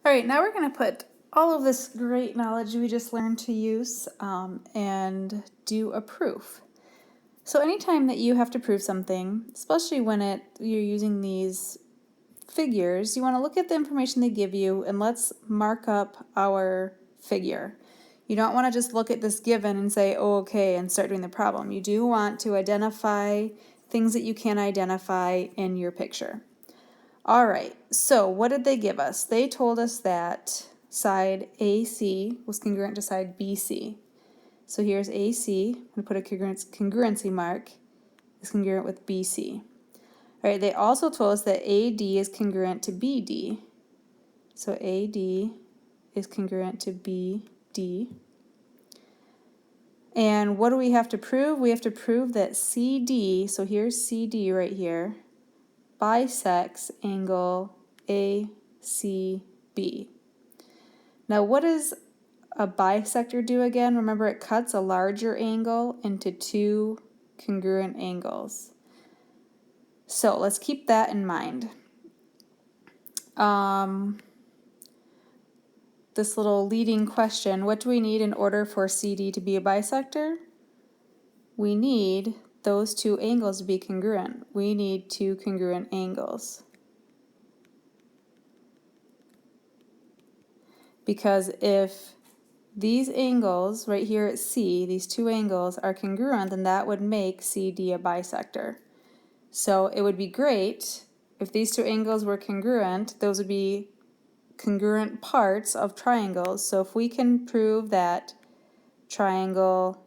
All right, now we're going to put all of this great knowledge we just learned to use and do a proof. So anytime that you have to prove something, especially when you're using these figures, you want to look at the information they give you and let's mark up our figure. You don't want to just look at this given and say, oh, okay, and start doing the problem. You do want to identify things that you can identify in your picture. All right, so what did they give us? They told us that side AC was congruent to side BC. So here's AC, I'm going to put a congruency mark, is congruent with BC. All right, they also told us that AD is congruent to BD. So AD is congruent to BD. And what do we have to prove? We have to prove that CD, so here's CD right here, bisects angle ACB. Now what does a bisector do again? Remember, it cuts a larger angle into two congruent angles. So let's keep that in mind. This little leading question, what do we need in order for CD to be a bisector? We need those two angles to be congruent. We need two congruent angles. Because if these angles right here at C, these two angles are congruent, then that would make CD a bisector. So it would be great if these two angles were congruent. Those would be congruent parts of triangles. So if we can prove that triangle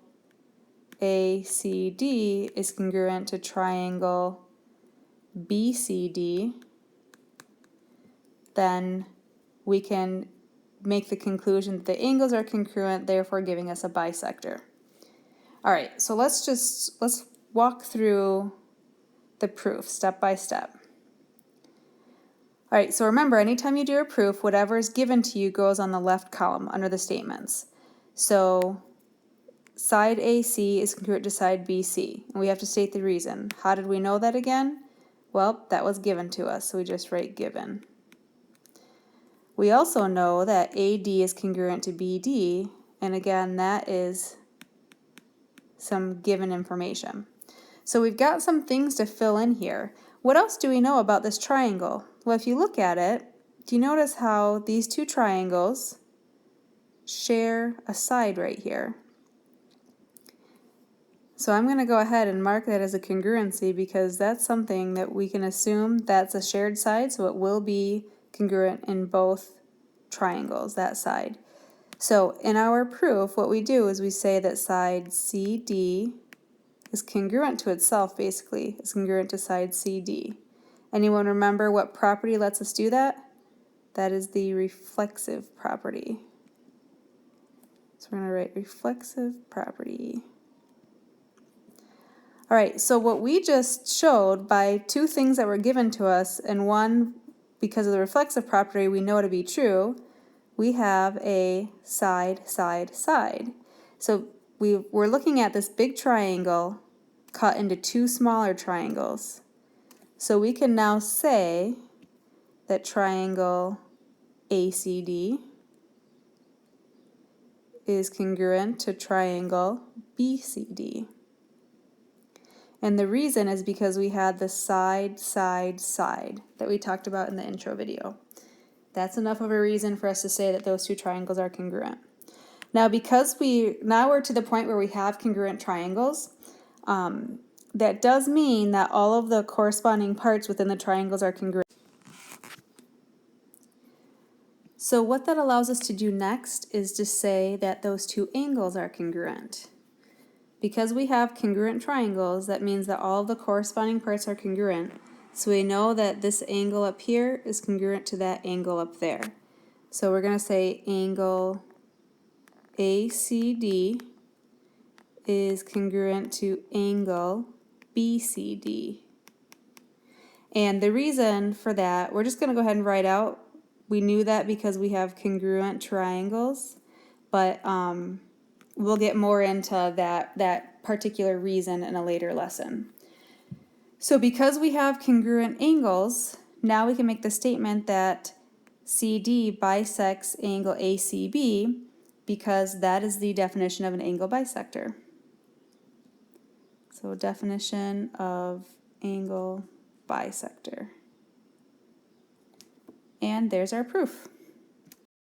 ACD is congruent to triangle BCD, then we can make the conclusion that the angles are congruent, therefore giving us a bisector. All right, so let's walk through the proof step by step. All right, so remember, anytime you do a proof, whatever is given to you goes on the left column under the statements. So side AC is congruent to side BC, and we have to state the reason. How did we know that again? Well, that was given to us, so we just write given. We also know that AD is congruent to BD, and again, that is some given information. So we've got some things to fill in here. What else do we know about this triangle? Well, if you look at it, do you notice how these two triangles share a side right here? So I'm going to go ahead and mark that as a congruency because that's something that we can assume that's a shared side, so it will be congruent in both triangles, that side. So in our proof, what we do is we say that side CD is congruent to itself, basically. It's congruent to side CD. Anyone remember what property lets us do that? That is the reflexive property. So we're going to write reflexive property. All right, so what we just showed by two things that were given to us, and one, because of the reflexive property, we know to be true, we have a side, side, side. So we're looking at this big triangle cut into two smaller triangles. So we can now say that triangle ACD is congruent to triangle BCD. And the reason is because we had the side, side, side that we talked about in the intro video. That's enough of a reason for us to say that those two triangles are congruent. Now, because now we're to the point where we have congruent triangles, that does mean that all of the corresponding parts within the triangles are congruent. So what that allows us to do next is to say that those two angles are congruent. Because we have congruent triangles, that means that all of the corresponding parts are congruent. So we know that this angle up here is congruent to that angle up there. So we're going to say angle ACD is congruent to angle BCD. And the reason for that, we're just going to go ahead and write out. We knew that because we have congruent triangles, but we'll get more into that particular reason in a later lesson. So because we have congruent angles, now we can make the statement that CD bisects angle ACB because that is the definition of an angle bisector. So definition of angle bisector. And there's our proof.